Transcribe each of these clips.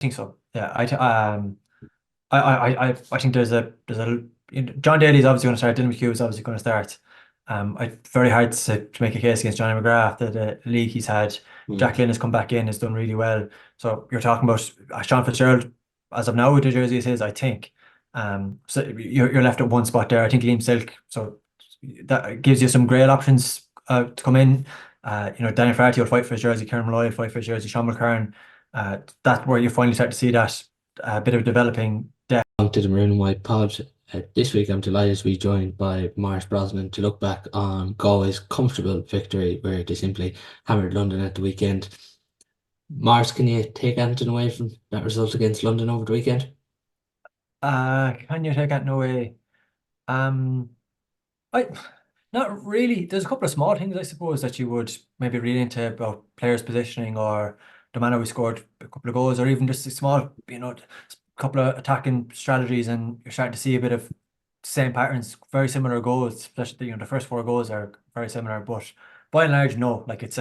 think so. Yeah, I think there's a John Daly's obviously going to start. Dylan McHugh is obviously going to start. It's very hard to make a case against Johnny McGrath after the league he's had. Mm. Jack Lynn has come back in, has done really well. So you're talking about Sean Fitzgerald as of now with the jersey is his, I think. So you're left at one spot there. I think Liam Silk. So that gives you some great options to come in. Daniel Farty will fight for his jersey. Kieran Malloy will fight for his jersey. Sean McCarron. That's where you finally start to see that bit of developing depth. To the Maroon White Pod. This week, I'm delighted to be joined by Maurice Brosnan to look back on Galway's comfortable victory where they simply hammered London at the weekend. Maurice, can you take anything away from that result against London over the weekend? Can you take that? No way. Um, I Not really. There's a couple of small things I suppose that you would maybe read into about players' positioning or the manner we scored a couple of goals, or even just a small, couple of attacking strategies, and you're starting to see a bit of same patterns, very similar goals. Especially the first four goals are very similar, but by and large, no. Like it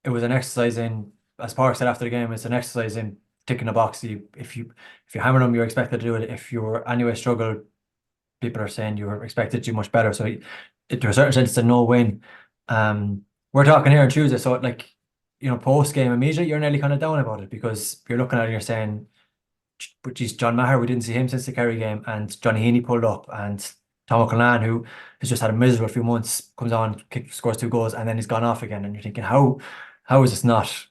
was an exercise in, as Park said after the game, it's an exercise in ticking a box. If you hammer them, you're expected to do it. If you're anyway struggle, people are saying you were expected to do much better. So to a certain sense, it's a no win. We're talking here on Tuesday, so like post game immediately, you're nearly kind of down about it because you're looking at it and you're saying, but geez, John Maher, we didn't see him since the Kerry game, and Johnny Heaney pulled up, and Tom O'Callaghan, who has just had a miserable few months, comes on, scores two goals, and then he's gone off again, and you're thinking, how is this not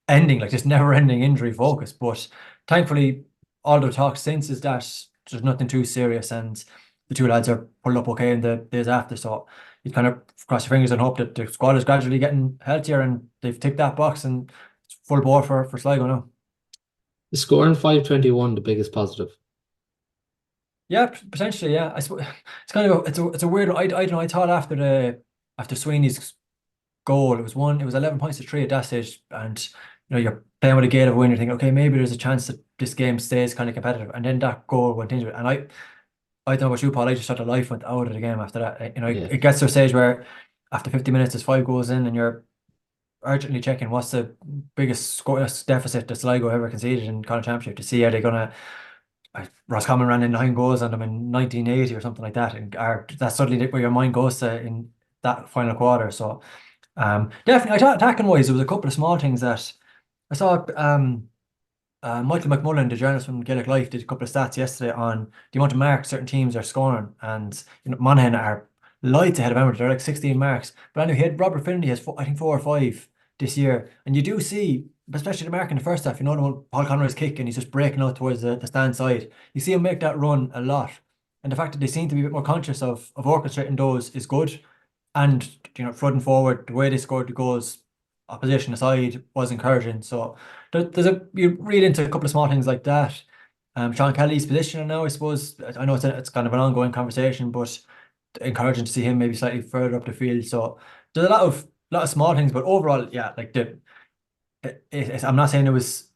ending, like this never ending injury focus? But thankfully, all the talk since is that there's nothing too serious, and the two lads are pulled up okay in the days after. So you kind of cross your fingers and hope that the squad is gradually getting healthier and they've ticked that box and it's full bore for Sligo now. The score in 521, the biggest positive. Yeah, potentially. Yeah, I suppose it's kind of it's a weird. I don't know. I thought after Sweeney's goal, it was 11 points to three at that stage, and you're playing with a gate of a win. You're thinking, okay, maybe there's a chance that this game stays kind of competitive, and then that goal went into it, and I don't know about you, Paul. I just thought the life went out of the game after that. Yeah. It gets to a stage where after 50 minutes, there's five goals in, and you're urgently checking what's the biggest score deficit that Sligo ever conceded in Connacht Championship to see are they gonna. Roscommon ran in nine goals on them in 1980 or something like that, and that's suddenly where your mind goes to in that final quarter. So definitely, I thought attacking wise, there was a couple of small things that I saw. Michael McMullen, the journalist from Gaelic Life, did a couple of stats yesterday on the amount of marks certain teams are scoring, and Monaghan are lights ahead of Emirates. They're like 16 marks, but I know he had Robert Finley has I think four or five this year, and you do see, especially the mark in the first half. The one Paul Conroy's kick and he's just breaking out towards the stand side. You see him make that run a lot, and the fact that they seem to be a bit more conscious of orchestrating those is good, and fronting forward the way they scored the goals, opposition aside, was encouraging. So you read into a couple of small things like that. Sean Kelly's position now, I suppose. I know it's kind of an ongoing conversation, but encouraging to see him maybe slightly further up the field. So there's a lot of small things, but overall, yeah, like I'm not saying it was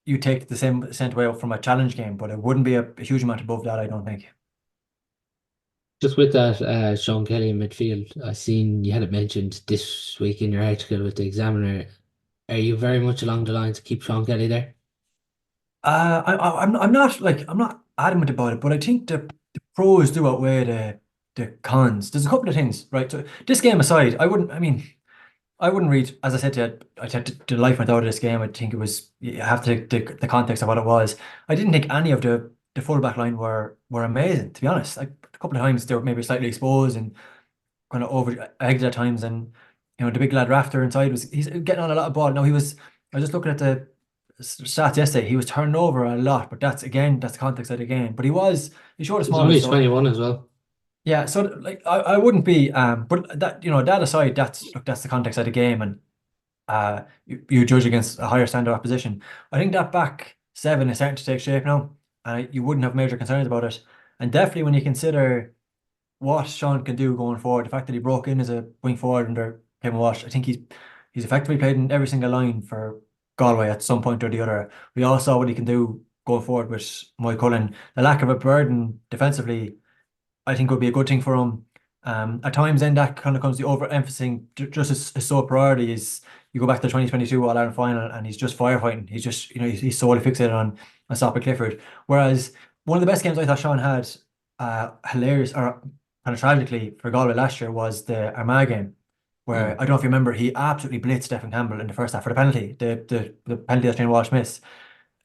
you take the same percent away from a challenge game, but it wouldn't be a huge amount above that, I don't think. Just with that, Sean Kelly in midfield, I seen you had it mentioned this week in your article with the Examiner. Are you very much along the lines to keep Sean Kelly there? I'm not adamant about it, but I think the pros do outweigh the cons. There's a couple of things, right? So this game aside, I wouldn't read, as I said to you, I said the life went out of this game. I think it was, you have to take the context of what it was. I didn't think any of the full back line were amazing, to be honest. Like a couple of times they were maybe slightly exposed and kind of over egged at times, and the big lad Rafter inside he's getting on a lot of ball. Now I was just looking at the stats yesterday. He was turning over a lot, but that's the context of the game. But he showed a He's smartness. only So 21 as well. yeah, so like I wouldn't be but that aside, that's the context of the game, and you judge against a higher standard opposition. I think that back seven is starting to take shape now. You wouldn't have major concerns about it. And definitely when you consider what Sean can do going forward, the fact that he broke in as a wing forward under Kevin Walsh, I think he's effectively played in every single line for Galway at some point or the other. We all saw what he can do going forward with Moy Cullen. The lack of a burden defensively, I think, would be a good thing for him. At times, then that kind of comes to overemphasizing just his sole priority is you go back to the 2022 All Ireland final and he's just firefighting. He's just, he's solely fixated on stopping Clifford. Whereas one of the best games I thought Sean had, hilarious or kind of tragically for Galway last year was the Armagh game, where Mm. I don't know if you remember, he absolutely blitzed Stephen Campbell in the first half for the penalty, the penalty that Shane Walsh missed.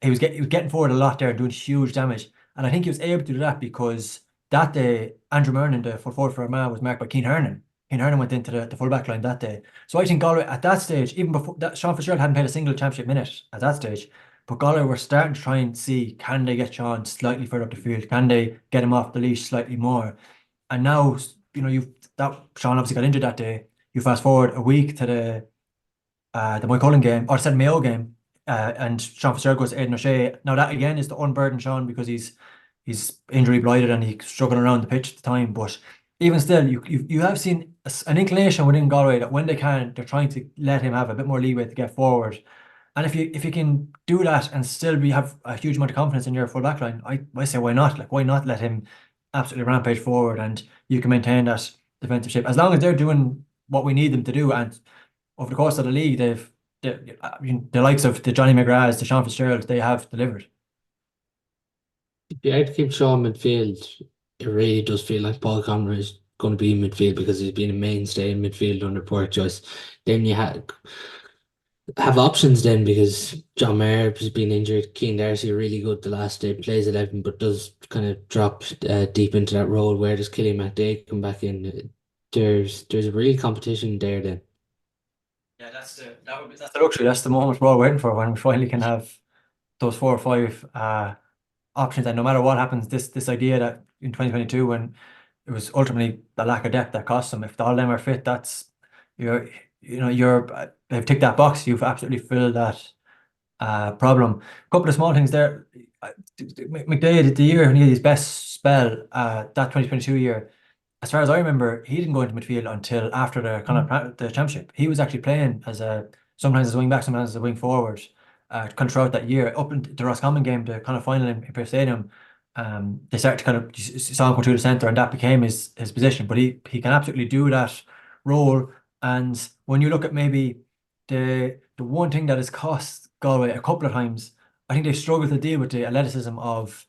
He was getting forward a lot there, doing huge damage. And I think he was able to do that because that day, Andrew Murnan, the full forward for Armagh, was marked by Keane Hernan. Keane Hernan went into the full back line that day. So I think Galway at that stage, even before that, Sean Fitzgerald hadn't played a single championship minute at that stage. But Galway were starting to try and see, can they get Sean slightly further up the field? Can they get him off the leash slightly more? And now, you've that Sean obviously got injured that day. You fast forward a week to the Moycullen game, or said Mayo game, and Sean Fitzgerald goes to Aidan O'Shea. Now that again is to unburden Sean because he's injury blighted and he's struggling around the pitch at the time. But even still, you have seen an inclination within Galway that when they can, they're trying to let him have a bit more leeway to get forward. And if you can do that and still have a huge amount of confidence in your full back line, I say why not? Like why not let him absolutely rampage forward and you can maintain that defensive shape as long as they're doing what we need them to do. And over the course of the league, I mean, the likes of the Johnny McGraths, the Sean Fitzgerald, they have delivered. If you had to keep Shaw in midfield, it really does feel like Paul Conroy is going to be in midfield because he's been a mainstay in midfield under Port Joyce. Then you have options then because John Mayer has been injured. Keane Darcy really good the last day, plays 11, but does kind of drop deep into that role. Where does Killian McDaid come back in? There's a real competition there then. Yeah, that's the luxury. That's the moment we're all waiting for when we finally can have those four or five options. And no matter what happens, this idea that in 2022, when it was ultimately the lack of depth that cost them, if all of them are fit, that's you're they've ticked that box. You've absolutely filled that problem. A couple of small things there. McDaid, the year when he had his best spell, that 2022 year, as far as I remember, he didn't go into midfield until after the championship. He was actually playing as sometimes as a wing back, sometimes as a wing forward, kind of throughout that year. Up in the Roscommon game, the kind of final in Pearse Stadium, they started to kind of you saw him go to the centre, and that became his position. But he can absolutely do that role. And when you look at maybe the one thing that has cost Galway a couple of times, I think they've struggled to deal with the athleticism of,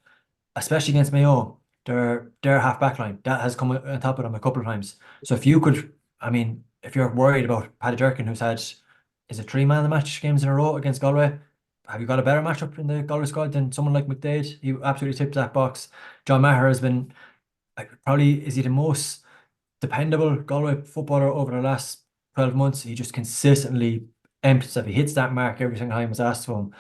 especially against Mayo, their half back line. That has come on top of them a couple of times. So if you could, I mean, if you're worried about Paddy Durkin, who's had, is it three man of the match games in a row against Galway? Have you got a better matchup in the Galway squad than someone like McDaid? He absolutely tipped that box. John Maher has been, like, probably is he the most dependable Galway footballer over the last 12 months. He just consistently empties stuff. He hits that mark every single time it's asked of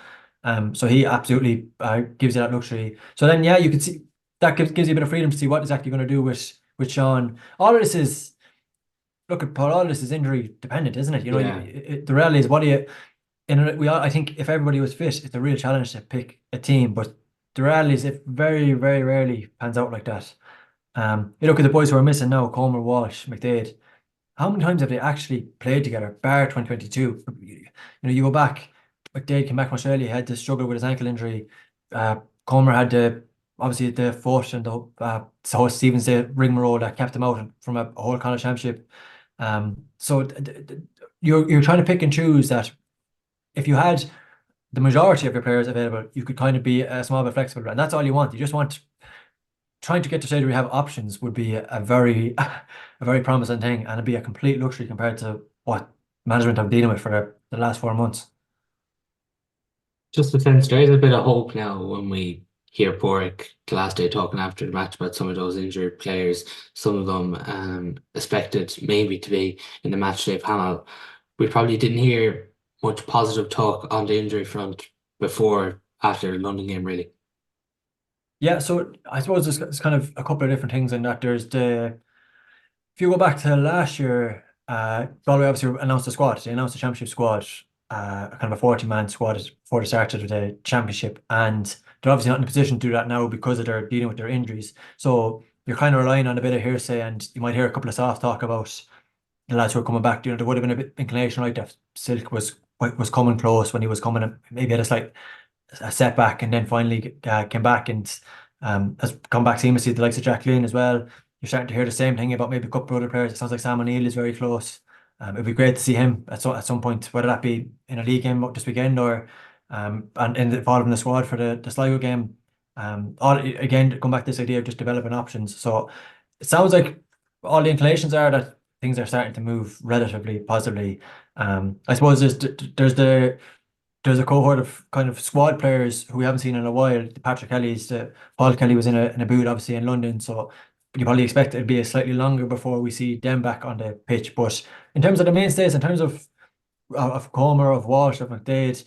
him. So he absolutely gives you that luxury. So then, yeah, you can see that gives you a bit of freedom to see what exactly you're going to do with Sean. All of this is, look at Paul, all of this is injury dependent, isn't it? Yeah. The reality is, what do you, I think if everybody was fit, it's a real challenge to pick a team, but the reality is it very, very rarely pans out like that. You look at the boys who are missing now, Comer, Walsh, McDaid. How many times have they actually played together, bar 2022? You go back, McDaid came back from Australia, he had to struggle with his ankle injury. Comer had obviously the foot and the so Stevens the rigmarole that kept him out from a whole Connacht Championship. So you're trying to pick and choose that. If you had the majority of your players available, you could kind of be a small bit flexible, and that's all you want. You just want trying to get to stage where you have options would be a very a very promising thing, and it'd be a complete luxury compared to what management have been dealing with for the last 4 months. Just the sense there is a bit of hope now when we hear Porrick the last day talking after the match about some of those injured players, some of them expected maybe to be in the match day panel. We probably didn't hear much positive talk on the injury front before after the London game, really. Yeah, so I suppose there's kind of a couple of different things in that. There's if you go back to last year, Galway obviously announced the squad. They announced the championship squad, kind of a 40-man squad before the start of the championship, and they're obviously not in a position to do that now because of their dealing with their injuries. So you're kind of relying on a bit of hearsay, and you might hear a couple of soft talk about the lads who are coming back. There would have been a bit inclination, right, that Silk was coming close when he was coming, and maybe had a slight a setback, and then finally came back and has come back seamlessly. The likes of Jack Lynn as well. You're starting to hear the same thing about maybe a couple of other players. It sounds like Sam O'Neill is very close. It'd be great to see him at some point, whether that be in a league game this weekend or and involved in the squad for the Sligo game. All again, going back to this idea of just developing options. So it sounds like all the inclinations are that things are starting to move relatively positively. I suppose there's a cohort of kind of squad players who we haven't seen in a while. The Patrick Kelly's, Paul Kelly was in a boot obviously in London, so you probably expect it'd be a slightly longer before we see them back on the pitch. But in terms of the mainstays, in terms of Comer, of Walsh, of McDade,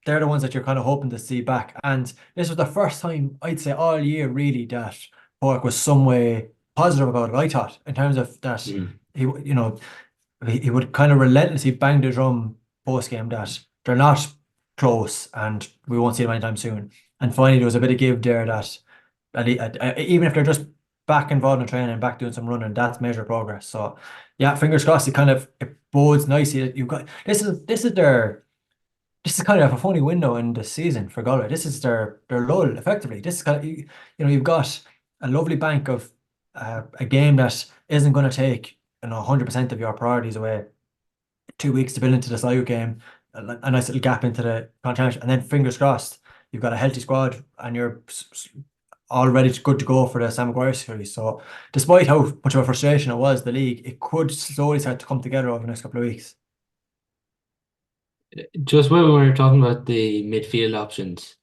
they're the ones that you're kind of hoping to see back. And this was the first time I'd say all year really that Cork was some way positive about it. I thought in terms of that Mm. he would kind of relentlessly bang the drum post game that they're not close and we won't see them anytime soon. And finally, there was a bit of give there that even if they're just back involved in training and back doing some running, that's measured progress. So yeah, fingers crossed. It bodes nicely that you've got this is kind of a funny window in the season for Galway. This is their lull effectively. This is kind of you've got a lovely bank of a game that isn't going to take 100% of your priorities away. 2 weeks to build into the Sligo game, a nice little gap into the continental, and then fingers crossed you've got a healthy squad and you're all ready good to go for the Sam Maguire series. So despite how much of a frustration it was, the league, it could slowly start to come together over the next couple of weeks. Just when we were talking about the midfield options,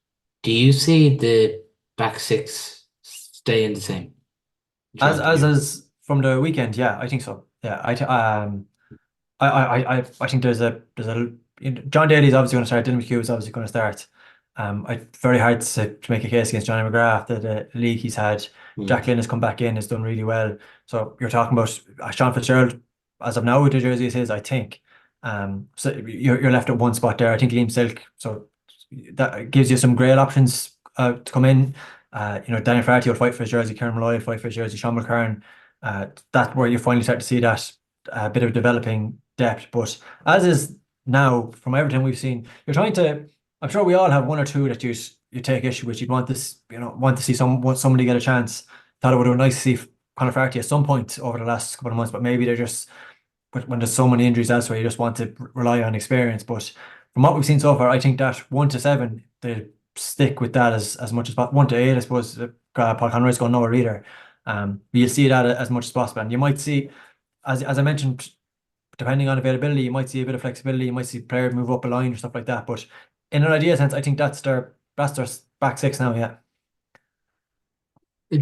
do you see the back six staying the same As throughout the as year? as from the weekend, yeah, I think so. Yeah, I think John Daly's obviously going to start. Dylan McHugh is obviously going to start. Very hard to make a case against Johnny McGrath after the league he's had. Mm. Jack Lynn has come back in, has done really well. So you're talking about Sean Fitzgerald as of now with the jersey is his, I think. So you're left at one spot there. I think Liam Silk. So that gives you some great options to come in. Daniel Farty will fight for his jersey. Kieran Malloy will fight for his jersey. Sean McCarn. That's where you finally start to see that bit of developing depth. But as is now, from everything we've seen, you're trying to. I'm sure we all have one or two that you take issue with. You'd want this, want to see somebody get a chance. Thought it would have been nice to see Conor Farty at some point over the last couple of months, but maybe they're just. But when there's so many injuries elsewhere, you just want to rely on experience. But from what we've seen so far, I think that 1 to 7, they stick with that as much as 1 to 8. I suppose Paul Conroy's going nowhere either. But you'll see that as much as possible, and you might see, as I mentioned, depending on availability, you might see a bit of flexibility. You might see players move up a line or stuff like that. But in an idea sense, I think that's their back six now. Yeah.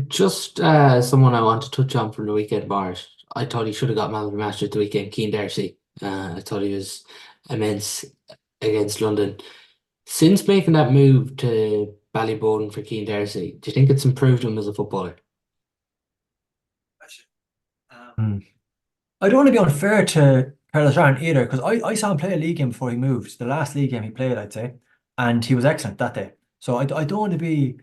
Just someone I want to touch on from the weekend, Bart. I thought he should have got man of the match at the weekend, Keane Darcy. I thought he was immense against London. Since making that move to Ballyboden for Keane Darcy, do you think it's improved him as a footballer? Um, I don't want to be unfair to Carlos Ryan either, because I saw him play a league game before he moved. The last league game he played, I'd say, and he was excellent that day. So I don't want to be,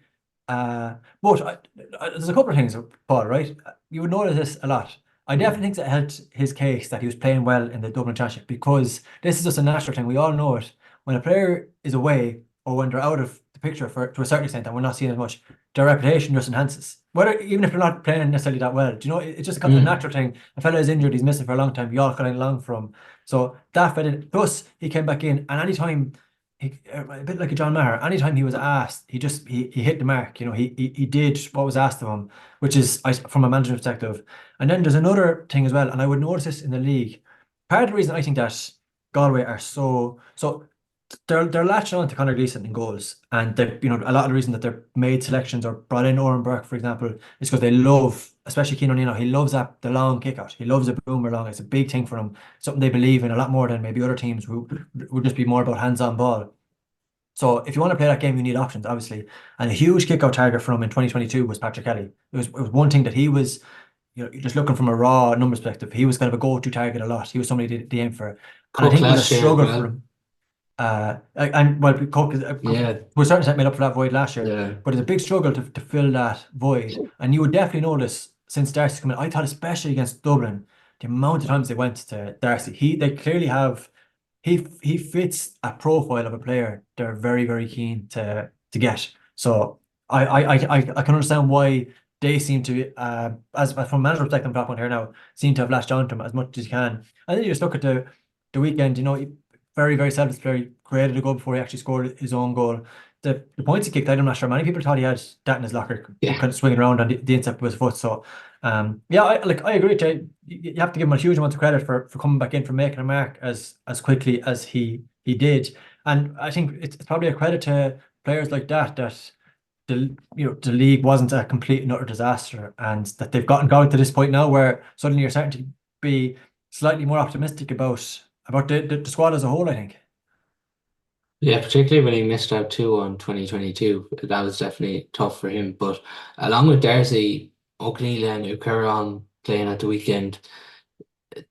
but there's a couple of things, Paul, right? You would notice this a lot. I Mm. definitely think that helped his case that he was playing well in the Dublin Championship because this is just a natural thing. We all know it. When a player is away or when they're out of the picture for to a certain extent and we're not seeing as much, their reputation just enhances. Whether even if they're not playing necessarily that well, do you know? It's just a Mm. natural thing. A fella is injured, he's missing for a long time. You all kind of long from. So that fed in. Plus, he came back in, and anytime a bit like a John Maher, anytime he was asked, he hit the mark. He did what was asked of him, which is from a management perspective. And then there's another thing as well, and I would notice this in the league. Part of the reason I think that Galway are so they're latching on to Conor Gleeson in goals, and a lot of the reason that they're made selections or brought in Oran Burke, for example, is because they love, especially Cian O'Neill. He loves the long kick out. He loves a boomer long. It's a big thing for him. Something they believe in a lot more than maybe other teams who would just be more about hands-on ball. So if you want to play that game, you need options, obviously. And a huge kick out target for him in 2022 was Patrick Kelly. It was one thing that he was, just looking from a raw numbers perspective, he was kind of a go-to target a lot. He was somebody to aim for. And I Cook think it was a last year as struggle for well. him. And well, Coke Yeah, to a certain extent made up for that void last year, yeah. but it's a big struggle to fill that void. And you would definitely notice since Darcy's come in, I thought especially against Dublin, the amount of times they went to Darcy. They clearly have he fits a profile of a player they're very, very keen to get. So I can understand why they seem to, as from a manager perspective, I'm talking about here now, seem to have latched onto him as much as you can. And then you just look at the weekend, very, very selfless player. He created a goal before he actually scored his own goal. The points he kicked, I'm not sure many people thought he had that in his locker, Yeah. kind of swinging around on the inside of his foot. So, yeah, I agree. You have to give him a huge amount of credit for coming back in, for making a mark as quickly as he did. And I think it's probably a credit to players like that the league wasn't a complete and utter disaster, and that they've got to this point now where suddenly you're starting to be slightly more optimistic about the squad as a whole, I think. Yeah, particularly when he missed out too on 2022. That was definitely tough for him. But along with Darcy, O'Neill and Ucaron playing at the weekend,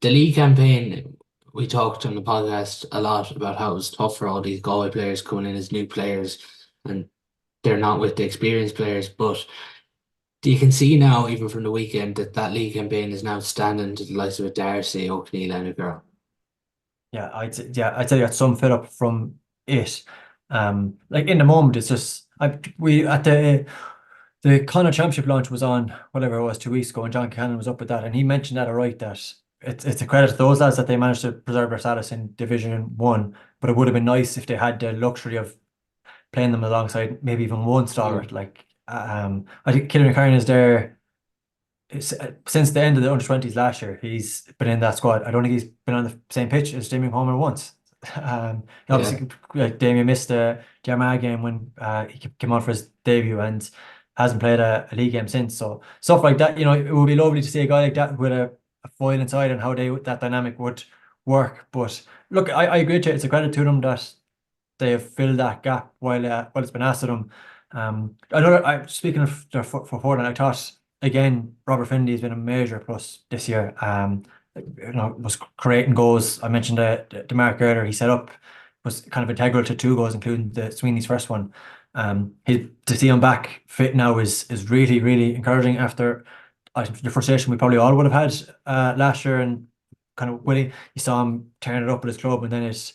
the league campaign, we talked on the podcast a lot about how it was tough for all these Galway players coming in as new players, and they're not with the experienced players. But you can see now, even from the weekend, that league campaign is now standing to the likes of a Darcy, O'Neill, and Ucaron. I'd say you got some fill up from it. Like in the moment, it's just we at the Connacht Championship launch was on whatever it was 2 weeks ago, and John Cannon was up with that, and he mentioned that alright, that it's a credit to those lads that they managed to preserve their status in Division One. But it would have been nice if they had the luxury of playing them alongside maybe even one stalwart. Like I think Killian Karen is there. Since the end of the under 20s last year, he's been in that squad. I don't think he's been on the same pitch as Damien Palmer once. Yeah. Obviously, like Damien missed the Armagh game when he came on for his debut, and hasn't played a league game since. So stuff like that, it would be lovely to see a guy like that with a foil inside, and how that dynamic would work. But look, I agree with you. It's a credit to them that they have filled that gap while it's been asked of them. Speaking of for Portland, I thought again Robert Finley has been a major plus this year. Was creating goals. I mentioned the mark earlier. He set up was kind of integral to 2 goals, including the Sweeney's first one. To see him back fit now is really, really encouraging after the frustration we probably all would have had last year, and kind of winning. You saw him turn it up at his club, and then it's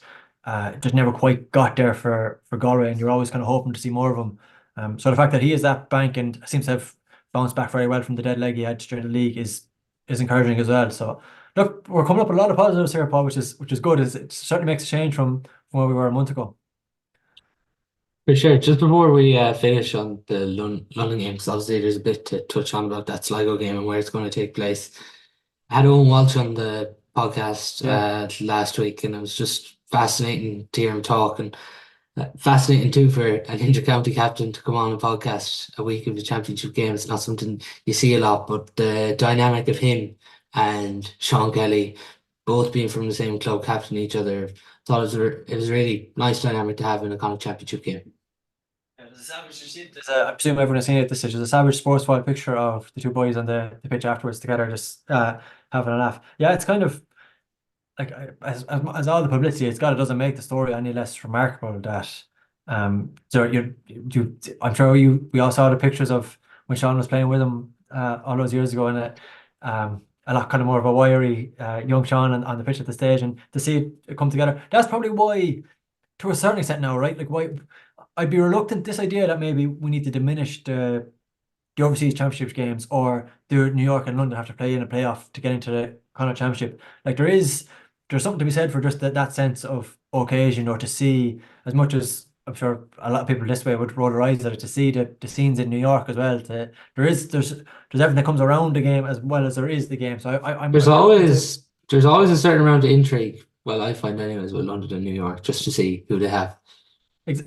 just never quite got there for Galway, and you're always kind of hoping to see more of him. So the fact that he is that bank and seems to have bounced back very well from the dead leg he had during the league is encouraging as well. So look, we're coming up with a lot of positives here, Paul, which is good. It certainly makes a change from where we were a month ago. For sure. Just before we finish on the London game, because obviously there's a bit to touch on about that Sligo game and where it's going to take place. I had Owen Walsh on the podcast Yeah. last week, and it was just fascinating to hear him talk, and fascinating too for an inter-county captain to come on a podcast a week of the championship game. It's not something you see a lot, but the dynamic of him and Sean Kelly both being from the same club, captaining each other, thought it was a really nice dynamic to have in a Connacht Championship game. Yeah, I presume everyone has seen it at this stage. There's a savage sports file picture of the two boys on the pitch afterwards together, just having a laugh. Yeah, it's kind of like as all the publicity it's got, it doesn't make the story any less remarkable that so you I'm sure we all saw the pictures of when Sean was playing with him all those years ago, and a lot kind of more of a wiry young Sean on the pitch at the stage, and to see it come together, that's probably why, to a certain extent now, right? Like, why I'd be reluctant, this idea that maybe we need to diminish the overseas championship games, or do New York and London have to play in a playoff to get into the Connacht Championship. Like, there's something to be said for just that sense of occasion, or to see, as much as I'm sure a lot of people this way would roll their eyes at it, to see the scenes in New York as well. There's everything that comes around the game as well as there is the game. So There's I'm reluctant to. always a certain amount of intrigue. Well, I find anyways with London and New York just to see who they have.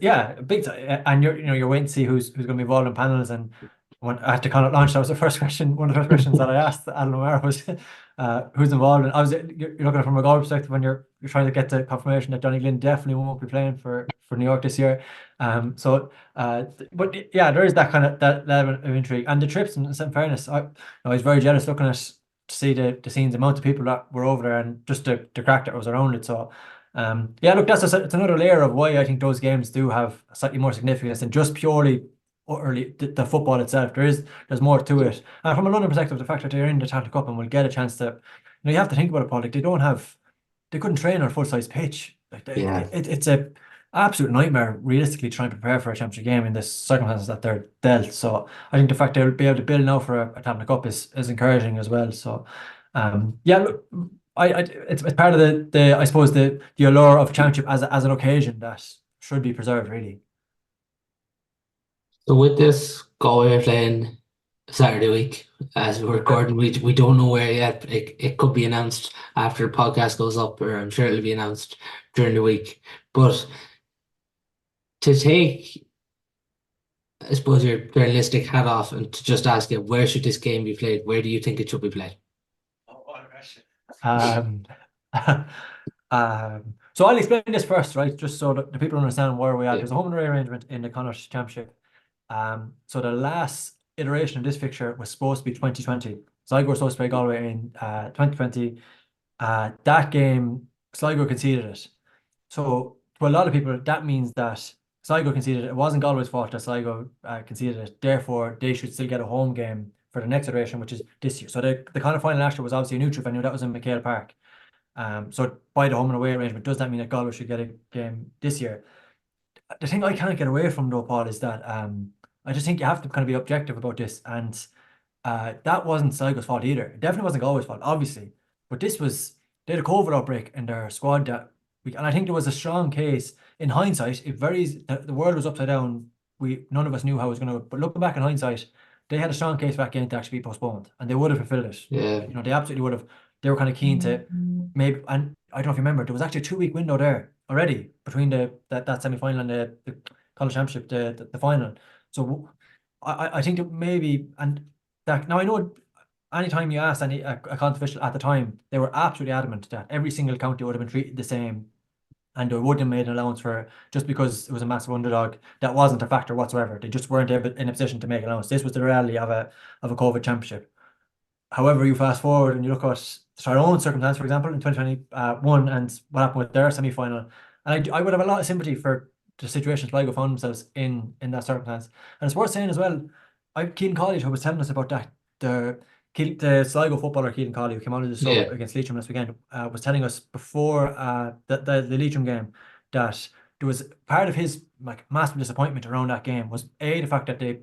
Yeah, big time. And you're waiting to see who's going to be involved in panels. And when I had to kind of launch, that was the first question. One of the first questions that I asked Alan O'Mara was, who's involved. And you're looking at it from a goal perspective when you're trying to get the confirmation that Donny Glynn definitely won't be playing for New York this year. But yeah, there is that kind of that level of intrigue, and the trips. And in fairness, I was very jealous looking at to see the scenes, the amount of people that were over there, and just the crack that was around it. So. Yeah, look, it's another layer of why I think those games do have slightly more significance than just purely utterly the football itself. There's more to it. And from a London perspective, the fact that they're in the Tattoo Cup and will get a chance to, you have to think about it, Paul. Like, they couldn't train on a full size pitch. Like, Yeah. it's a absolute nightmare realistically trying to prepare for a championship game in the circumstances that they're dealt. So I think the fact they'll be able to build now for a Tablets Cup is encouraging as well. So yeah, look, it's part of the I suppose the allure of championship as an occasion that should be preserved really. So with this Galway are playing Saturday week as we're recording, we don't know where yet. It could be announced after the podcast goes up, or I'm sure it'll be announced during the week. But to take, I suppose, your journalistic hat off and to just ask you, where should this game be played? Where do you think it should be played? Oh, what a question. Um, so I'll explain this first, right? Just so that the people understand where we are. Yeah. There's a home and away arrangement in the Connacht Championship. So the last iteration of this fixture was supposed to be 2020. Sligo were supposed to play Galway in 2020. That game, Sligo conceded it. So to a lot of people, that means that Sligo conceded it. It wasn't Galway's fault that Sligo conceded it. Therefore, they should still get a home game for the next iteration, which is this year. So the kind of final last year was obviously a neutral venue. That was in McHale Park. So by the home and away arrangement, does that mean that Galway should get a game this year? The thing I can't get away from though, Paul, is that I just think you have to kind of be objective about this. And that wasn't Sligo's fault either. It definitely wasn't Galway's fault, obviously. But they had a COVID outbreak in their squad that week. And I think there was a strong case. In hindsight, it varies. The world was upside down. None of us knew how it was going to, but looking back in hindsight, they had a strong case for that game to actually be postponed. And they would have fulfilled it. Yeah. They absolutely would have. They were kind of keen to maybe, and I don't know if you remember, there was actually a 2 week window there already between that semi final and the college championship, the final. So I think that maybe, and that now I know anytime you asked a county official at the time, they were absolutely adamant that every single county would have been treated the same, and they wouldn't have made an allowance for just because it was a massive underdog. That wasn't a factor whatsoever. They just weren't able, in a position to make an allowance. This was the reality of a COVID championship. However, you fast forward and you look at our own circumstance, for example, in 2021 and what happened with their semi final, and I would have a lot of sympathy for the situation Sligo found themselves in that circumstance. And it's worth saying as well, Keelan College, who was telling us about that, the Sligo footballer Keelan Colley, who came on to the sub Yeah. against Leitrim this weekend, was telling us before the Leitrim game that there was part of his like massive disappointment around that game was A, the fact that they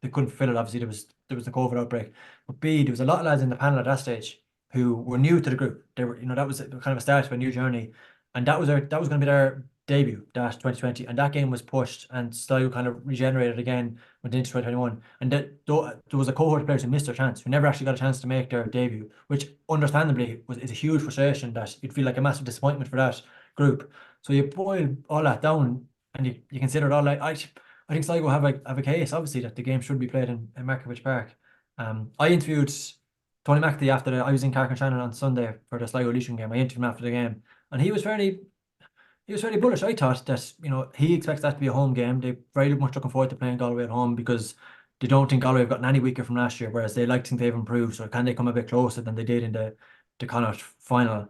couldn't fulfill it. Obviously, there was the COVID outbreak, but B, there was a lot of lads in the panel at that stage who were new to the group. They were, that was kind of a start of a new journey, and that was going to be their debut, that 2020, and that game was pushed, and Sligo kind of regenerated again went into 2021, and there was a cohort of players who missed their chance, who never actually got a chance to make their debut, which understandably is a huge frustration that you'd feel like a massive disappointment for that group. So you boil all that down and you consider it all. Like I think Sligo have a case, obviously, that the game should be played in Markievicz Park. I interviewed Tony McAtee I was in Carrick Shannon on Sunday for the Sligo Leitrim game. I interviewed him after the game, and he was very bullish. I thought that, he expects that to be a home game. They're very much looking forward to playing Galway at home because they don't think Galway have gotten any weaker from last year, whereas they like to think they've improved. So can they come a bit closer than they did in the Connacht final?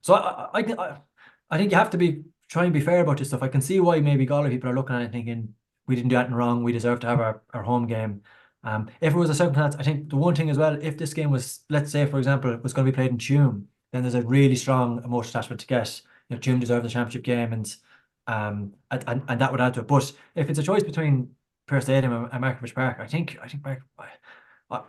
So I think you have to try and be fair about this stuff. I can see why maybe Galway people are looking at it thinking we didn't do anything wrong. We deserve to have our home game. If it was a circumstance, I think the one thing as well, if this game was, let's say, for example, it was going to be played in Tuam, then there's a really strong emotional attachment to get. Tuam deserve the championship game, and that would add to it. But if it's a choice between Pearse Stadium and Markievicz Park,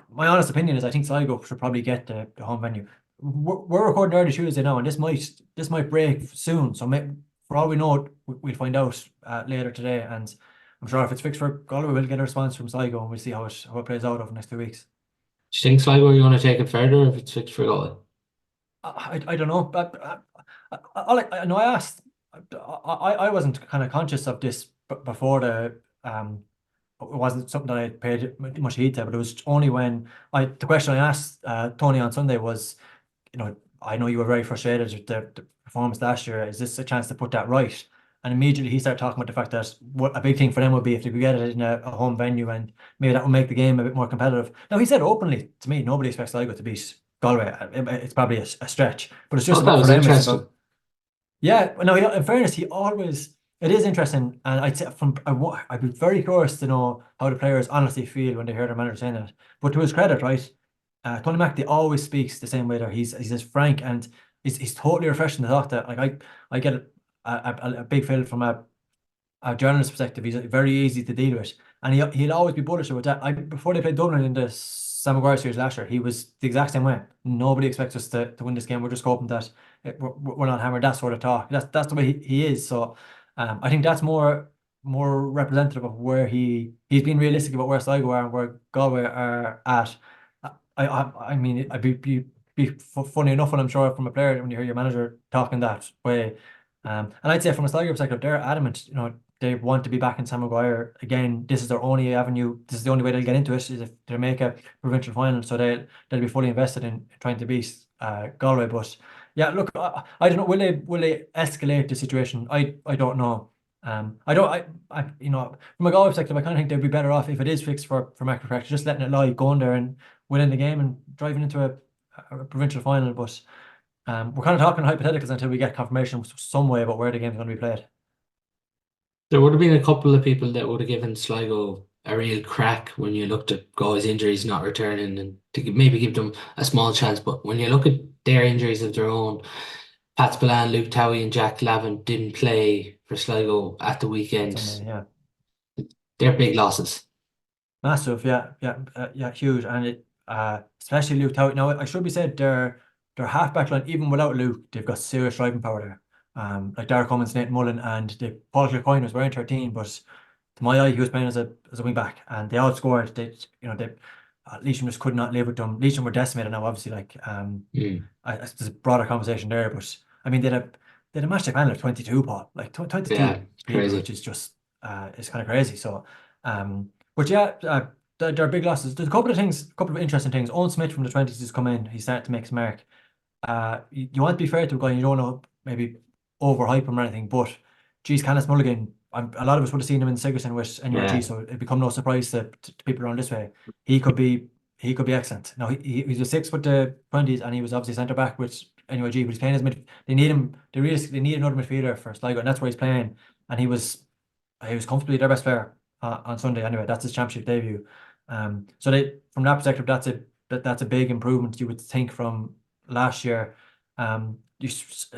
my honest opinion is I think Sligo should probably get the home venue. We're recording early Tuesday now, and this might break soon. So for all we know, we'll find out later today. And I'm sure if it's fixed for Galway, we'll get a response from Sligo, and we'll see how it plays out over the next 2 weeks. Do you think Sligo are going to take it further if it's fixed for Galway? I don't know, but I asked. I wasn't kind of conscious of this before it wasn't something that I paid much heed to, but it was only when the question I asked Tony on Sunday was, I know you were very frustrated with the performance last year. Is this a chance to put that right? And immediately he started talking about the fact that what a big thing for them would be if they could get it in a home venue, and maybe that would make the game a bit more competitive. Now he said openly to me, nobody expects Sligo to beat Galway. It's probably a stretch, but it's just That about for was them. It's interesting. about, yeah. No, in fairness, it is interesting, and I'd say I'd be very curious to know how the players honestly feel when they hear their manager saying that. But to his credit, right, Tony McAtee always speaks the same way there. He's as frank, and he's totally refreshing to talk to. Like I get it. a big field from a journalist perspective. He's very easy to deal with, and he'll always be bullish about that. Before they played Dublin in the Sam Maguire series last year, he was the exact same way. Nobody expects us to win this game. We're just hoping that we're not hammered. That sort of talk. That's the way he is. So I think that's more representative of where he's been realistic about where Sligo are and where Galway are at. I mean, I'd be funny enough, and I'm sure from a player when you hear your manager talking that way. And I'd say from a Sligo perspective, they're adamant. They want to be back in Sam Maguire again. This is their only avenue. This is the only way they'll get into it is if they make a provincial final. So they'll be fully invested in trying to beat Galway. But yeah, look, I don't know. Will they escalate the situation? I don't know. I don't. From a Galway perspective, I kind of think they'd be better off if it is fixed for macro practice, just letting it lie, going there and winning the game and driving into a provincial final. But we're kind of talking hypotheticals until we get confirmation some way about where the game's going to be played. There would have been a couple of people that would have given Sligo a real crack when you looked at Galway's injuries not returning and to maybe give them a small chance. But when you look at their injuries of their own, Pat Spillane, Luke Towie, and Jack Lavin didn't play for Sligo at the Sunday, weekend. yeah. They're big losses. Massive, yeah, yeah, yeah, huge, and especially Luke Tout. Now, I should be said their halfback line, even without Luke, they've got serious driving power there. Like Darragh Cummins, Nathan Mullen, and Paul Kilcoyne was wearing 13, but to my eye, he was playing as a wing back, and they outscored. They Leisham just could not live with them. Leisham were decimated now, obviously. Like there's a broader conversation there, but I mean they had a match day panel of 22, Paul, like 22 Yeah, people, crazy. which is just it's kind of crazy. So but yeah, there are big losses. There's a couple of interesting things. Owen Smith from the 20s has come in. He's starting to make his mark. You want to be fair to a guy, you don't know maybe overhype him or anything, but geez, Canis Mulligan, a lot of us would have seen him in Sigerson with NUIG, Yeah. so it become no surprise to people around this way. He could be excellent. Now he's a 6 foot the 20s, and he was obviously centre back with NUIG, but he's playing as mid. They need him. They need another midfielder for Sligo, and that's where he's playing. And he was comfortably their best player on Sunday. Anyway, that's his championship debut. So from that perspective, that's a big improvement you would think from last year.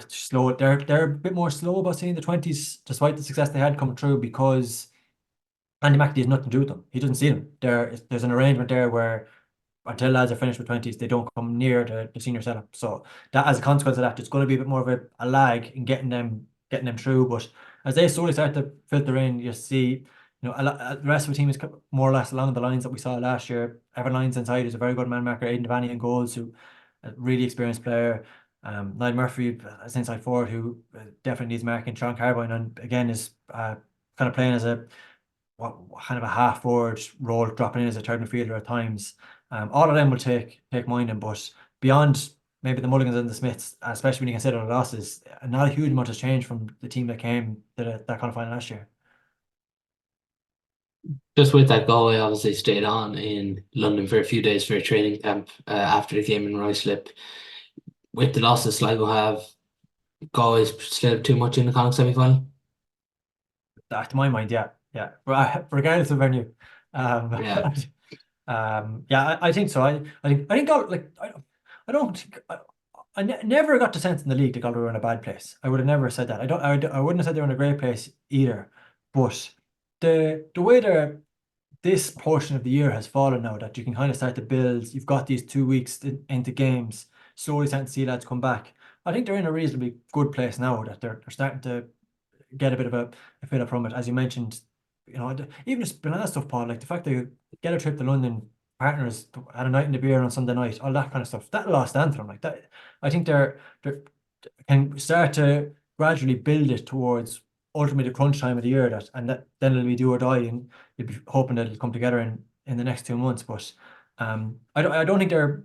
Slow. They're a bit more slow about seeing the 20s, despite the success they had coming through, because Andy McAtee has nothing to do with them. He doesn't see them. There's an arrangement there where until lads are finished with 20s, they don't come near the senior setup. So that, as a consequence of that, it's going to be a bit more of a lag in getting them through. But as they slowly start to filter in, you see, the rest of the team is more or less along the lines that we saw last year. Evan Lyons inside is a very good man marker. Aidan Devaney in goals, who a really experienced player. Niall Murphy as inside forward, who definitely needs marking. Sean Carbine, and again is kind of playing as a kind of a half forward role, dropping in as a third midfielder at times. All of them will take minding, but beyond maybe the Mulligans and the Smiths, especially when you consider the losses, not a huge amount has changed from the team that came to that kind of final last year. Just with that, Galway obviously stayed on in London for a few days for a training camp after the game in Ruislip. With the losses Sligo have, Galway's still too much in the Connacht semi-final. To my mind, yeah, yeah. Regardless of venue, Yeah. yeah, I think so. I think like I don't think never got the sense in the league that Galway were in a bad place. I would have never said that. I wouldn't have said they were in a great place either. But the way this portion of the year has fallen now, that you can kind of start to build. You've got these 2 weeks into games, slowly starting to see lads come back. I think they're in a reasonably good place now, that they're starting to get a bit of a feel from it. As you mentioned, even just banana stuff, Paul, like the fact that you get a trip to London, partners had a night in the beer on Sunday night, all that kind of stuff. That lost anthem like that. I think they're can start to gradually build it towards ultimately the crunch time of the year, then it'll be do or die, and you'll be hoping that it'll come together in the next 2 months. But I don't think they're.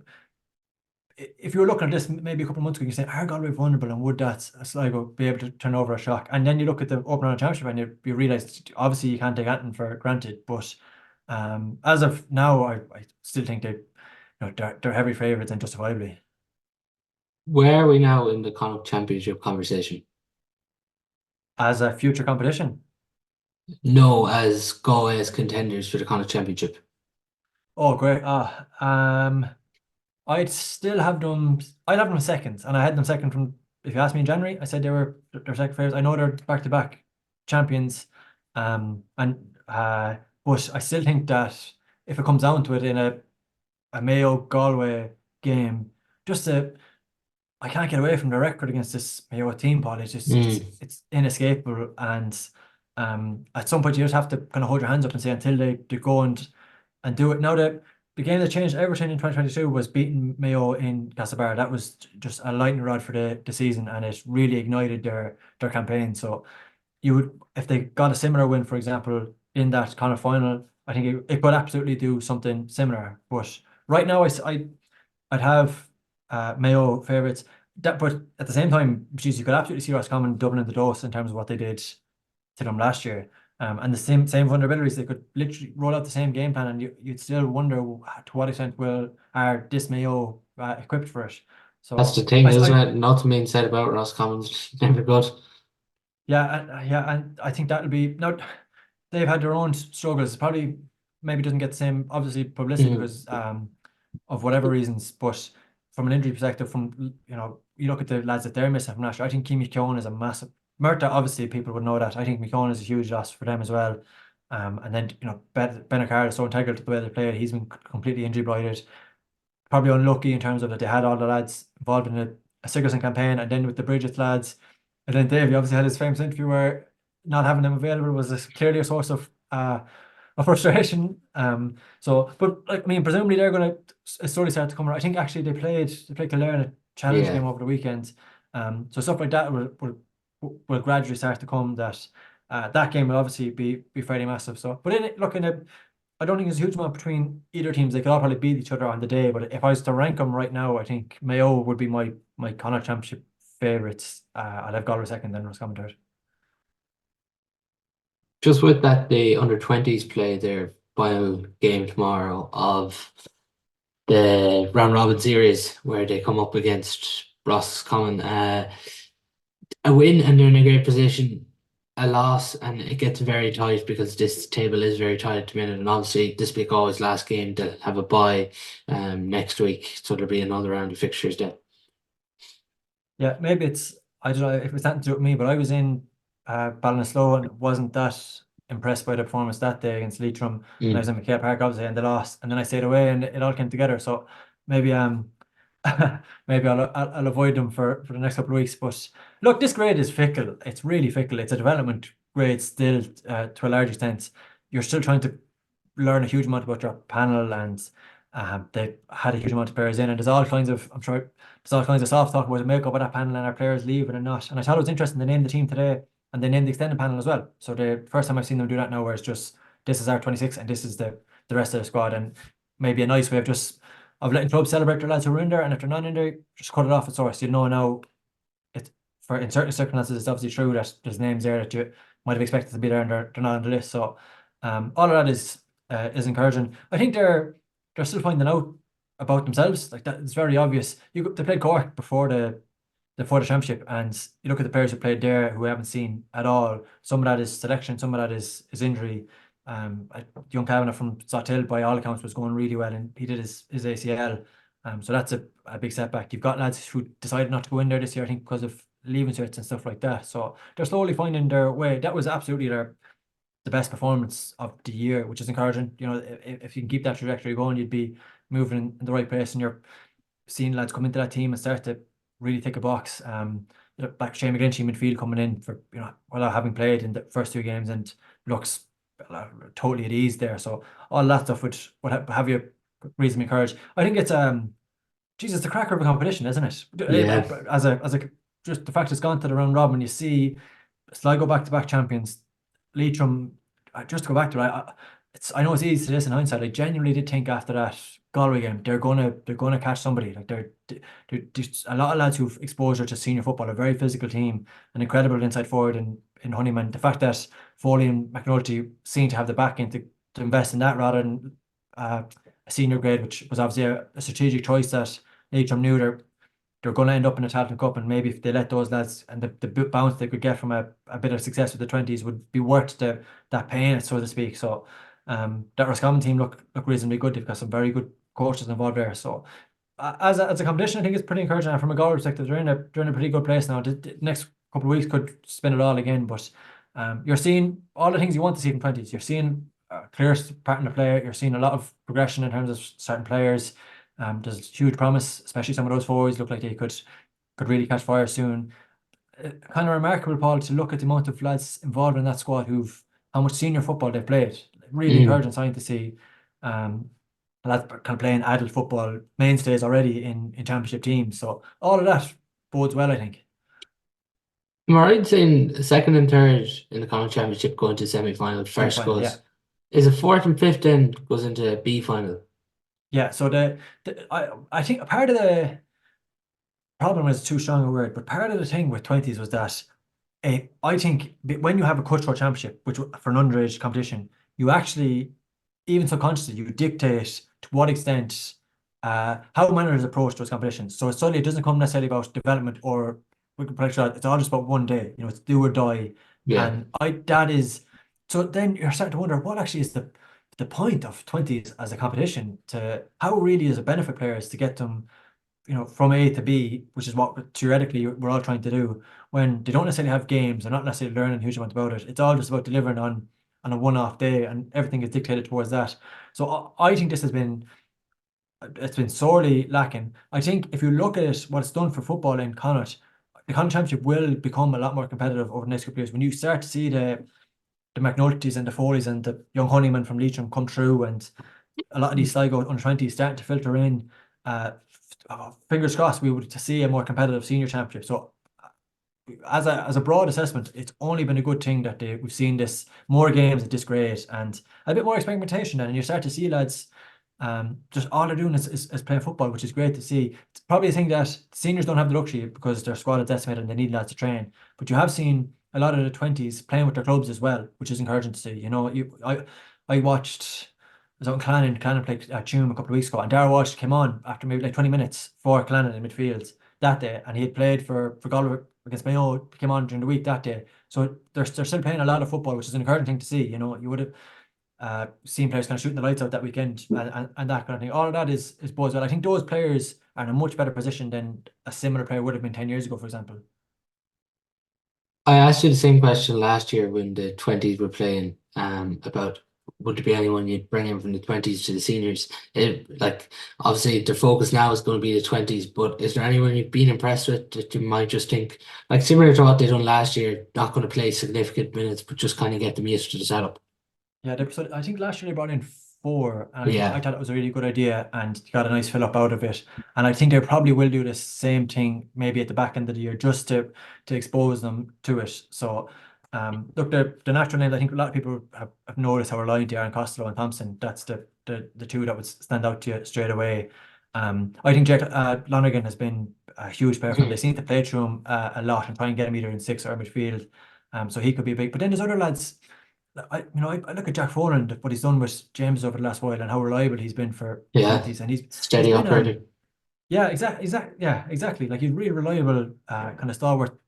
If you were looking at this maybe a couple of months ago, you say, are Galway vulnerable, and would that Sligo be able to turn over a shock? And then you look at the opener on championship, and you realise obviously you can't take anything for granted. But as of now, I still think they're heavy favourites, and justifiably. Where are we now in the Connacht Championship conversation? As a future competition. No, as Galway as contenders for the Connacht Championship. Oh, great. I'd still have them. I'd have them second, and I had them second from if you asked me in January, I said they're second favourites. I know they're back-to-back champions, and but I still think that if it comes down to it in a Mayo Galway game, just I can't get away from the record against this Mayo team, Paul. It's just Mm. it's inescapable, and at some point you just have to kind of hold your hands up and say until they go and do it. Now the game that changed everything in 2022 was beating Mayo in Castlebar. That was just a lightning rod for the season, and it really ignited their campaign. So you would, if they got a similar win, for example, in that kind of final, I think it could absolutely do something similar. But right now, I'd have Mayo favourites. But at the same time, geez, you could absolutely see Roscommon doubling the dose in terms of what they did to them last year. And the same vulnerabilities, they could literally roll out the same game plan, and you'd still wonder to what extent are this Mayo equipped for it. That's So the thing, isn't I it? Nothing being said about Roscommon's never good. yeah, and I think that'll be now. They've had their own struggles. Probably maybe doesn't get the same obviously publicity Mm. because of whatever reasons. But from an injury perspective, you look at the lads that they're missing from last year. I think Keane Keown is a massive. Murta, obviously, people would know that. I think McKeown is a huge loss for them as well. And then Ben O'Carroll is so integral to the way they play. He's been completely injury blighted. Probably unlucky in terms of that they had all the lads involved in a Sigerson campaign, and then with the Bridget lads, and then Dave, he obviously had his famous interview where not having them available was clearly a source of frustration. But like, I mean, presumably they're going to slowly start to come around. I think actually they played Kildare in a challenge Yeah. game over the weekend. So stuff like that will gradually start to come. That game will obviously be fairly massive. So, but in it, look in it. I don't think there's a huge amount between either teams. They could all probably beat each other on the day. But if I was to rank them right now, I think Mayo would be my Connacht Championship favourites. I'd have Galway second, then Roscommon third. Just with that, the under 20s play their final game tomorrow of the round robin series where they come up against Roscommon. A win and they're in a great position. A loss and it gets very tight because this table is very tight at the minute. And obviously, this being always last game to have a bye next week, so there'll be another round of fixtures then. Yeah, maybe I don't know if it's nothing to do with me, but I was in Ballinasloe and wasn't that impressed by the performance that day against Leitrim. And I was Mm. in McKay Park obviously and they lost. And then I stayed away and it all came together. So maybe maybe I'll avoid them for the next couple of weeks. But look, this grade is fickle. It's really fickle. It's a development grade still to a large extent. You're still trying to learn a huge amount about your panel, and they had a huge amount of players in, and there's all kinds of, I'm sure there's all kinds of soft talk about the makeup of that panel and our players leaving and not. And I thought it was interesting they named the team today and they named the extended panel as well. So the first time I've seen them do that now, where it's just this is our 26 and this is the rest of the squad, and maybe a nice way of letting clubs celebrate their lads who are in there, and if they're not in there, just cut it off at source. You know now it's for in certain circumstances it's obviously true that there's names there that you might have expected to be there and they're not on the list. So all of that is encouraging. I think they're still finding out about themselves. Like that, it's very obvious. They played Cork before the championship, and you look at the players who played there who we haven't seen at all. Some of that is selection, some of that is injury. Young Kavanagh from Sawtill, by all accounts, was going really well, and he did his ACL. So that's a big setback. You've got lads who decided not to go in there this year, I think, because of leaving certs and stuff like that. So they're slowly finding their way. That was absolutely the best performance of the year, which is encouraging. You know, if you can keep that trajectory going, you'd be moving in the right place, and you're seeing lads come into that team and start to really tick a box. Like Shane McGlinchey midfield coming in for without having played in the first two games and looks totally at ease there. So all that stuff would have you reasonably encouraged. I think it's Jesus, the cracker of a competition, isn't it? Yeah. As a just the fact it's gone to the round robin, you see Sligo back-to-back champions, Leitrim. Just to go back to it, I know it's easy to this in hindsight. I genuinely did think after that Galway game, they're gonna catch somebody. Like there's a lot of lads who've exposure to senior football, a very physical team, an incredible inside forward in Honeyman. The fact that Foley and McNulty seem to have the backing to invest in that rather than a senior grade, which was obviously a strategic choice that Leitrim knew they're going to end up in a Tailteann Cup, and maybe if they let those lads and the bounce they could get from a bit of success with the 20s would be worth that pain, so to speak. So that Roscommon team look reasonably good. They've got some very good coaches involved there. So as a competition, I think it's pretty encouraging. And from a goal perspective, they're in a pretty good place now. The next couple of weeks could spin it all again, but you're seeing all the things you want to see from twenties. You're seeing a clear pattern of play. You're seeing a lot of progression in terms of certain players. There's huge promise, especially some of those forwards look like they could really catch fire soon. Kind of remarkable, Paul, to look at the amount of lads involved in that squad who've how much senior football they've played. Really Mm. encouraging sign to see. Um, lads kind of playing adult football mainstays already in championship teams. So all of that bodes well, I think. Am I right in saying second and third in the Connacht Championship go into semi-final, first Semi-final, yeah. goes, is it fourth and fifth then goes into B final? Yeah, so I think a part of the problem is too strong a word, but part of the thing with 20s was that I think when you have a cultural championship, which for an underage competition, you actually, even subconsciously, you dictate to what extent how managers approach those competitions. So suddenly it doesn't come necessarily about development or we can pressure that it's all just about one day. It's do or die. Yeah. And I that is so then you're starting to wonder what actually is the point of 20s as a competition to how really is it benefit players to get them from A to B, which is what theoretically we're all trying to do, when they don't necessarily have games, they're not necessarily learning a huge amount about it. It's all just about delivering on a one-off day, and everything is dictated towards that. So I think this has been it's been sorely lacking. I think if you look at it, what it's done for football in Connacht, the Connacht Championship will become a lot more competitive over the next couple of years. When you start to see the McNultys and the Foleys and the young Honeyman from Leitrim come through, and a lot of these Sligo under 20s starting to filter in. Fingers crossed we would to see a more competitive senior championship. So as a broad assessment, it's only been a good thing that we've seen this more games at this grade and a bit more experimentation. And you start to see lads just all they're doing is playing football, which is great to see. It's probably a thing that seniors don't have the luxury because their squad is decimated and they need lads to train. But you have seen a lot of the 20s playing with their clubs as well, which is encouraging to see. I watched I was out in Clannon played Tuam a couple of weeks ago, and Darragh Walsh came on after maybe like 20 minutes for Clannon in midfield that day, and he had played for Galway against Mayo, came on during the week that day. So they're still playing a lot of football, which is an encouraging thing to see. You would have seen players kind of shooting the lights out that weekend and that kind of thing. All of that is bodes well. I think those players are in a much better position than a similar player would have been 10 years ago, for example. I asked you the same question last year when the 20s were playing, about would there be anyone you'd bring in from the 20s to the seniors? Like, obviously, the focus now is going to be the 20s, but is there anyone you've been impressed with that you might just think, like, similar to what they done last year, not going to play significant minutes, but just kind of get them used to the setup? Yeah, so I think last year they brought in four, and I Yeah. thought it was a really good idea and got a nice fill up out of it. And I think they probably will do the same thing maybe at the back end of the year just to expose them to it. So, look, the natural names, I think a lot of people have noticed how reliant they are on Costello and Thompson. That's the two that would stand out to you straight away. I think Jack Lonergan has been a huge player for them. They seem to play through him a lot and try and get him either in six or midfield. So he could be big. But then there's other lads. I look at Jack Foran, what he's done with James over the last while, and how reliable he's been for Yeah. 20s, and he's Steady been operator. yeah, exactly. Like he's really reliable, kind of stalwart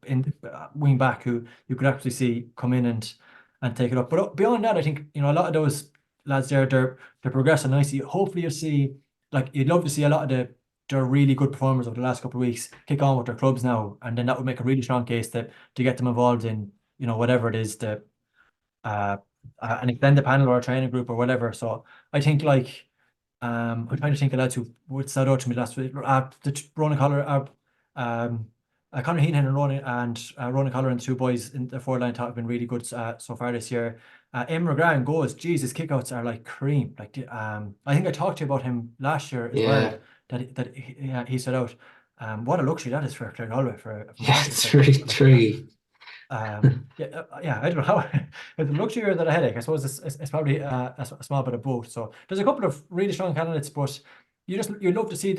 in wing back who you could actually see come in and take it up. But beyond that, I think a lot of those lads there, they're progressing nicely. Hopefully, you'll see like you'd love to see a lot of their really good performers over the last couple of weeks kick on with their clubs now, and then that would make a really strong case to get them involved in whatever it is uh, an extended panel or a training group or whatever. So I think like I'm trying to think of lads who would stand out to me last week. Ronan Collar, Conor Heenan and Ronan Collar and the two boys in the forward line have been really good so far this year. Eamon McGrath goes, Jesus, kickouts are like cream. I think I talked to you about him last year as well. Yeah. Yeah, he set out. What a luxury that is for Clare Galway from a Yeah. fantasy perspective. Three, three. Yeah, I don't know how it's a luxury or is it a headache. I suppose it's probably a small bit of both. So there's a couple of really strong candidates, but you love to see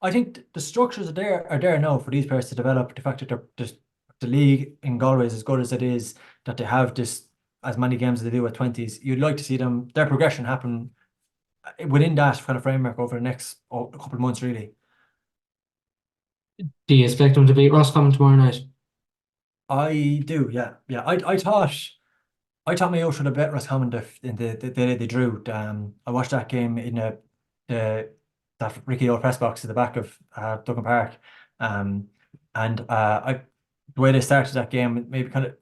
I think the structures are there now for these players to develop. The fact that the league in Galway is as good as it is, that they have this as many games as they do at 20s. You'd like to see their progression happen within that kind of framework over the next couple of months, really. Do you expect them to beat Roscommon tomorrow night? I do, yeah, yeah. I thought Mayo should have bet Roscommon in the they drew. I watched that game in the that Ricky old press box at the back of Duggan Park. Um, and I the way they started that game, maybe kind of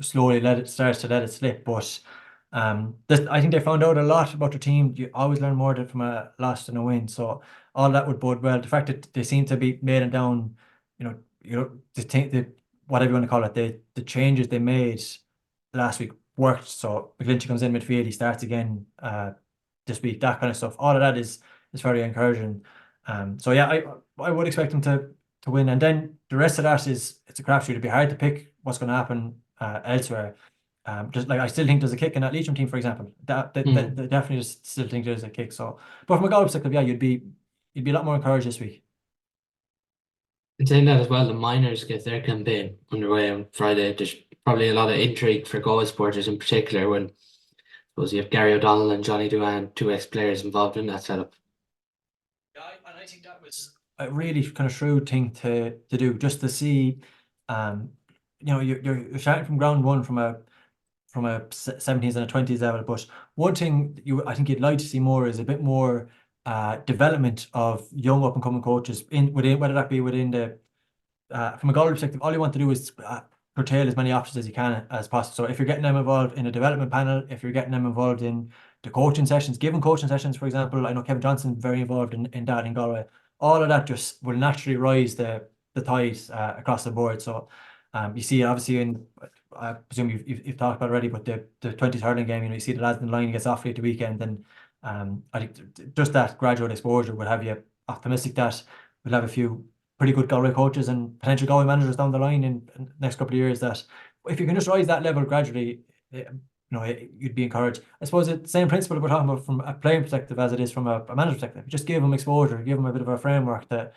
slowly starts to let it slip. But I think they found out a lot about their team. You always learn more from a loss than a win. So all that would bode well. The fact that they seem to be made and down, the whatever you want to call it, the changes they made last week worked. So McGlinchey comes in midfield, he starts again this week, that kind of stuff. All of that is very encouraging. So yeah, I would expect them to win, and then the rest of that is it's a crapshoot. It'd be hard to pick what's going to happen elsewhere. Just like I still think there's a kick in that Leitrim team, for example. That definitely just still think there's a kick. So, but from a goal perspective, yeah, you'd be a lot more encouraged this week. In saying that as well, the minors get their campaign underway on Friday. There's probably a lot of intrigue for Galway supporters in particular when I suppose you have Gary O'Donnell and Johnny Duane, two ex-players involved in that setup. Yeah, and I think that was a really kind of shrewd thing to do, just to see, um, you're starting from ground one from a 17s and a 20s level. But one thing I think you'd like to see more is a bit more development of young up and coming coaches in within, whether that be within the from a goalie perspective, all you want to do is curtail as many options as you can as possible. So if you're getting them involved in a development panel, if you're getting them involved in the coaching sessions, given coaching sessions, for example, I know Kevin Johnson very involved in that in Galway. All of that just will naturally rise the tides across the board. So you see, obviously, I presume you've talked about already, but the 20s hurling game, you see the lads in the line against Offaly at the weekend, and I think just that gradual exposure will have you optimistic that we'll have a few pretty good Galway coaches and potential Galway managers down the line in the next couple of years, that if you can just rise that level gradually, you'd be encouraged. I suppose it's the same principle we're talking about from a playing perspective as it is from a manager perspective. Just give them exposure, give them a bit of a framework, that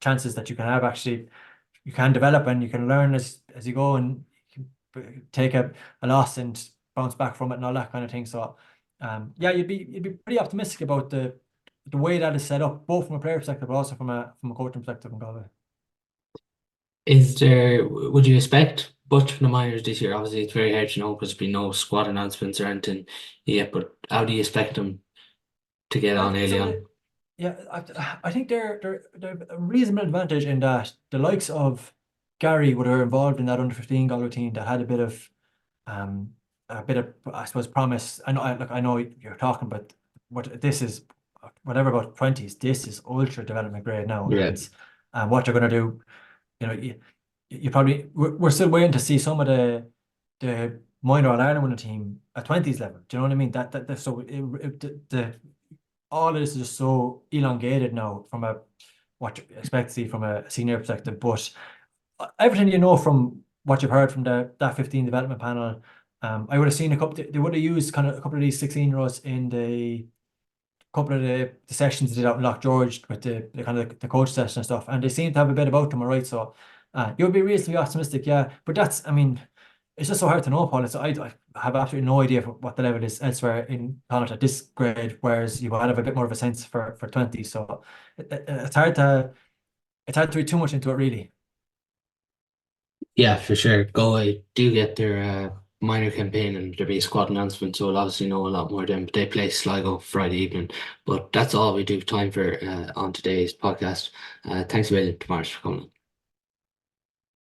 chances that you can have actually you can develop and you can learn as you go, and you can take a loss and bounce back from it and all that kind of thing. So yeah, you'd be pretty optimistic about the way that is set up, both from a player perspective, but also from a coaching perspective in Galway. Would you expect much from the minors this year? Obviously, it's very hard to know because there's been no squad announcements or anything yet, but how do you expect them to get I on think early some of on? the Yeah, I think they're a reasonable advantage in that the likes of Gary would are involved in that under 15 Galway team that had um a bit of, I suppose, promise. I know you're talking about what this is, whatever, about 20s. This is ultra development grade now, Yeah. and what they're going to do. You probably we're still waiting to see some of the minor All Ireland winning team at 20s level. Do you know what I mean? So the all of this is just so elongated now from what you expect to see from a senior perspective. But everything from what you've heard from that 15 development panel, I would have seen a couple. They would have used kind of a couple of these 16-year-olds in the couple of the sessions they did out in Loch George with the kind of the coach session and stuff, and they seem to have a bit about them, all right. So you'll be reasonably optimistic, yeah. But I mean, it's just so hard to know, Paul. I have absolutely no idea what the level is elsewhere in Connacht at this grade, whereas you might have a bit more of a sense for 20. So it's hard to read too much into it, really. Yeah, for sure. Galway do get their minor campaign and there'll be a squad announcement, so we'll obviously know a lot more then. But they play Sligo Friday evening. But that's all we do time for on today's podcast. Thanks a million to Marsh for coming on.